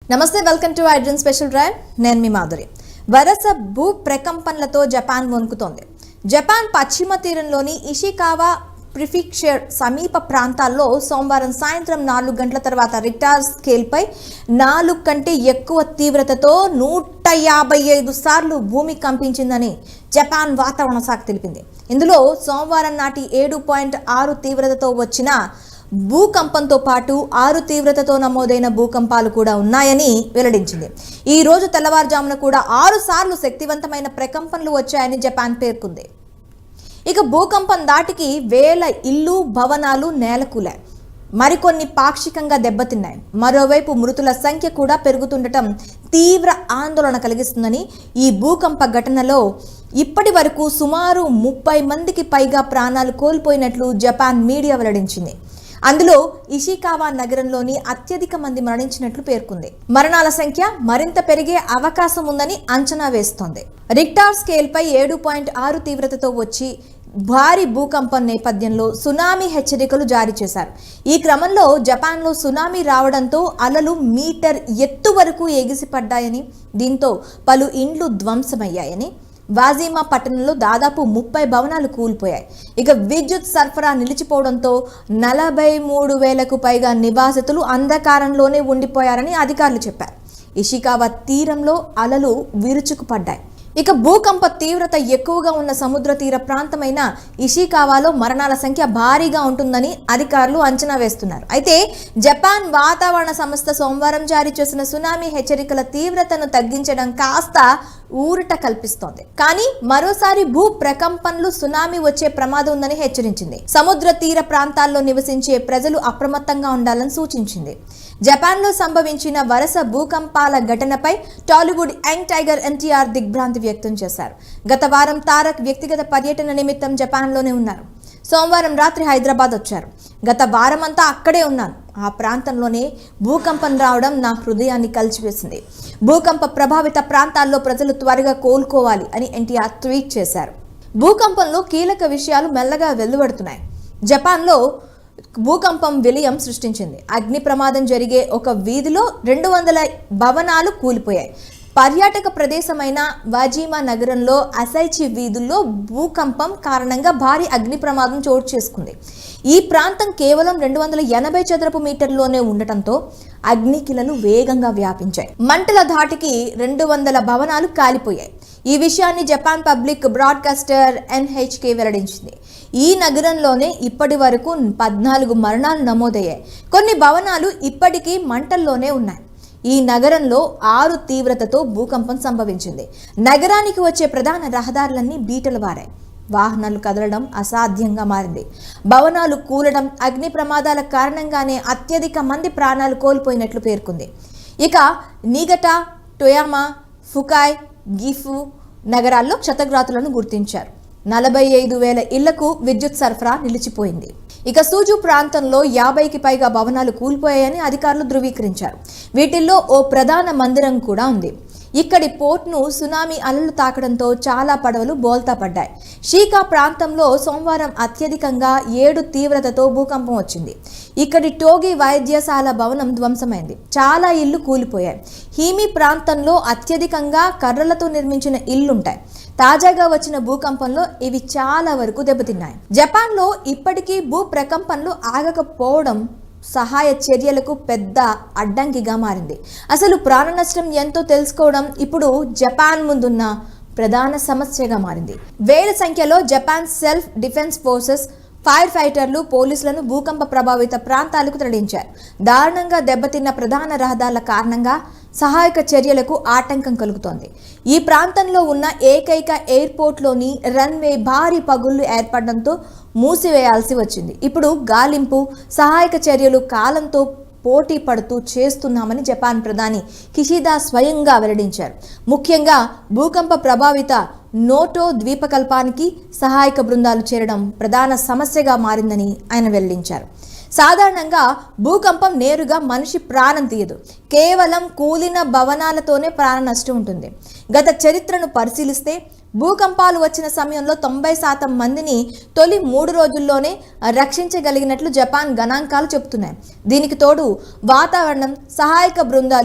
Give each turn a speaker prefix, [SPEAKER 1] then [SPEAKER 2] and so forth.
[SPEAKER 1] నమస్తే, welcome to iDream special drive. నేను మీ మాధురి. వరుస భూ ప్రకంపనలతో జపాన్ వణుకుతోంది. జపాన్ పశ్చిమ తీరంలోని ఇషికావా ప్రిఫెక్చర్ సమీప ప్రాంతాల్లో సోమవారం సాయంత్రం 4 గంటల తర్వాత రిక్టర్ స్కేల్పై 4 కంటే ఎక్కువ తీవ్రతతో 155 సార్లు భూమి కంపించిందని జపాన్ వాతావరణ శాఖ తెలిపింది. ఇందులో సోమవారం నాటి 7.6 తీవ్రతతో వచ్చిన భూకంపంతో పాటు 6 తీవ్రతతో నమోదైన భూకంపాలు కూడా ఉన్నాయని వెల్లడించింది. ఈ రోజు తెల్లవారుజామున కూడా 6 సార్లు శక్తివంతమైన ప్రకంపనలు వచ్చాయని జపాన్ పేర్కొంది. ఇక భూకంపం దాటికి వేల ఇల్లు, భవనాలు నేలకూలాయి. మరికొన్ని పాక్షికంగా దెబ్బతిన్నాయి. మరోవైపు మృతుల సంఖ్య కూడా పెరుగుతుండటం తీవ్ర ఆందోళన కలిగిస్తుందని, ఈ భూకంప ఘటనలో ఇప్పటి వరకు సుమారు 30 మందికి పైగా ప్రాణాలు కోల్పోయినట్లు జపాన్ మీడియా వెల్లడించింది. అందులో ఇషికావా నగరంలోని అత్యధిక మంది మరణించినట్లు పేర్కొంది. మరణాల సంఖ్య మరింత పెరిగే అవకాశం ఉందని అంచనా వేస్తోంది. రిక్టర్ స్కేల్పై 7.6 తీవ్రతతో వచ్చి భారీ భూకంపం నేపథ్యంలో సునామీ హెచ్చరికలు జారీ చేశారు. ఈ క్రమంలో జపాన్లో సునామీ రావడంతో అలలు మీటర్ ఎత్తు వరకు ఎగిసిపడ్డాయని, దీంతో పలు ఇండ్లు ధ్వంసమయ్యాయని, వాజిమా పట్టణంలో దాదాపు 30 భవనాలు కూలిపోయాయి. ఇక విద్యుత్ సరఫరా నిలిచిపోవడంతో 43,000కు పైగా నివాసితులు అంధకారంలోనే ఉండిపోయారని అధికారులు చెప్పారు. ఇషికావా తీరంలో అలలు విరుచుకుపడ్డాయి. ఇక భూకంప తీవ్రత ఎక్కువగా ఉన్న సముద్ర తీర ప్రాంతమైన ఇషికావాలో మరణాల సంఖ్య భారీగా ఉంటుందని అధికారులు అంచనా వేస్తున్నారు. అయితే జపాన్ వాతావరణ సంస్థ సోమవారం జారీ చేసిన సునామీ హెచ్చరికల తీవ్రతను తగ్గించడం కాస్త ఊరట కల్పిస్తోంది. కానీ మరోసారి భూ ప్రకంపనలు, సునామీ వచ్చే ప్రమాదం ఉందని హెచ్చరించింది. సముద్ర తీర ప్రాంతాల్లో నివసించే ప్రజలు అప్రమత్తంగా ఉండాలని సూచించింది. జపాన్లో సంభవించిన వరుస భూకంపాల ఘటనపై టాలీవుడ్ యంగ్ టైగర్ ఎన్టీఆర్ దిగ్భ్రాంతి వ్యక్తం చేశారు. గత వారం తారక్ వ్యక్తిగత పర్యటన నిమిత్తం జపాన్లోనే ఉన్నారు. సోమవారం రాత్రి హైదరాబాద్ వచ్చారు. గత వారమంతా అక్కడే ఉన్నాను. ఆ ప్రాంతంలోనే భూకంపం రావడం నా హృదయాన్ని కలిచివేసింది. భూకంప ప్రభావిత ప్రాంతాల్లో ప్రజలు త్వరగా కోలుకోవాలి అని ఎన్టీఆర్ ట్వీట్ చేశారు. భూకంపంలో కీలక విషయాలు మెల్లగా వెలువడుతున్నాయి. జపాన్లో భూకంపం విలయం సృష్టించింది. అగ్ని ప్రమాదం జరిగే ఒక వీధిలో 200 భవనాలు కూలిపోయాయి. పర్యాటక ప్రదేశమైన వాజిమా నగరంలో అసైచి వీధుల్లో భూకంపం కారణంగా భారీ అగ్ని ప్రమాదం చోటు చేసుకుంది. ఈ ప్రాంతం కేవలం 280 చదరపు మీటర్లోనే ఉండటంతో అగ్నికిలలు వేగంగా వ్యాపించాయి. మంటల ధాటికి 200 భవనాలు కాలిపోయాయి. ఈ విషయాన్ని జపాన్ పబ్లిక్ బ్రాడ్కాస్టర్ ఎన్హెచ్కే వెల్లడించింది. ఈ నగరంలోనే ఇప్పటి వరకు 14 మరణాలు నమోదయ్యాయి. కొన్ని భవనాలు ఇప్పటికీ మంటల్లోనే ఉన్నాయి. ఈ నగరంలో 6 తీవ్రతతో భూకంపం సంభవించింది. నగరానికి వచ్చే ప్రధాన రహదారులన్నీ బీటలు వారాయి. వాహనాలు కదలడం అసాధ్యంగా మారింది. భవనాలు కూలడం, అగ్ని ప్రమాదాల కారణంగానే అత్యధిక మంది ప్రాణాలు కోల్పోయినట్లు పేర్కొంది. ఇక నిగటా, టొయామా, ఫుకాయ్, గిఫు నగరాల్లో క్షతగాత్రులను గుర్తించారు. 45,000 ఇళ్లకు విద్యుత్ సరఫరా నిలిచిపోయింది. ఇక సూజు ప్రాంతంలో 50కి పైగా భవనాలు కూలిపోయాయని అధికారులు ధృవీకరించారు. వీటిల్లో ఓ ప్రధాన మందిరం కూడా ఉంది. ఇక్కడి పోర్ట్ను సునామీ అలలు తాకడంతో చాలా పడవలు బోల్తా పడ్డాయి. షీకా ప్రాంతంలో సోమవారం అత్యధికంగా 7 తీవ్రతతో భూకంపం వచ్చింది. ఇక్కడి టోగి వైద్యశాల భవనం ధ్వంసమైంది. చాలా ఇళ్లు కూలిపోయాయి. హీమి ప్రాంతంలో అత్యధికంగా కర్రలతో నిర్మించిన ఇళ్లుంటాయి. తాజాగా వచ్చిన భూకంపంలో ఇవి చాలా వరకు దెబ్బతిన్నాయి. జపాన్లో ఇప్పటికీ భూ ప్రకంపనలు ఆగకపోవడం సహాయ చర్యలకు పెద్ద అడ్డంకిగా మారింది. అసలు ప్రాణ నష్టం ఎంతో తెలుసుకోవడం ఇప్పుడు జపాన్ ముందున్న ప్రధాన సమస్యగా మారింది. వేల సంఖ్యలో Japan self defence forces, fire ఫైటర్లు, పోలీసులను భూకంప ప్రభావిత ప్రాంతాలకు తరలించారు. దారుణంగా దెబ్బతిన్న ప్రధాన రహదారుల కారణంగా సహాయక చర్యలకు ఆటంకం కలుగుతోంది. ఈ ప్రాంతంలో ఉన్న ఏకైక ఎయిర్పోర్ట్లోని రన్వే భారీ పగుళ్లు ఏర్పడడంతో మూసివేయాల్సి వచ్చింది. ఇప్పుడు గాలింపు, సహాయక చర్యలు కాలంతో పోటీ పడుతూ చేస్తున్నామని జపాన్ ప్రధాని కిషిదా స్వయంగా వెల్లడించారు. ముఖ్యంగా భూకంప ప్రభావిత నోటో ద్వీపకల్పానికి సహాయక బృందాలు చేరడం ప్రధాన సమస్యగా మారిందని ఆయన వెల్లడించారు. సాధారణంగా భూకంపం నేరుగా మనిషి ప్రాణం తీయదు. కేవలం కూలిన భవనాలతోనే ప్రాణ నష్టం ఉంటుంది. గత చరిత్రను పరిశీలిస్తే భూకంపాలు వచ్చిన సమయంలో 90% మందిని తొలి 3 రోజుల్లోనే రక్షించగలిగినట్లు జపాన్ గణాంకాలు చెబుతున్నాయి. దీనికి తోడు వాతావరణం, సహాయక బృందాలు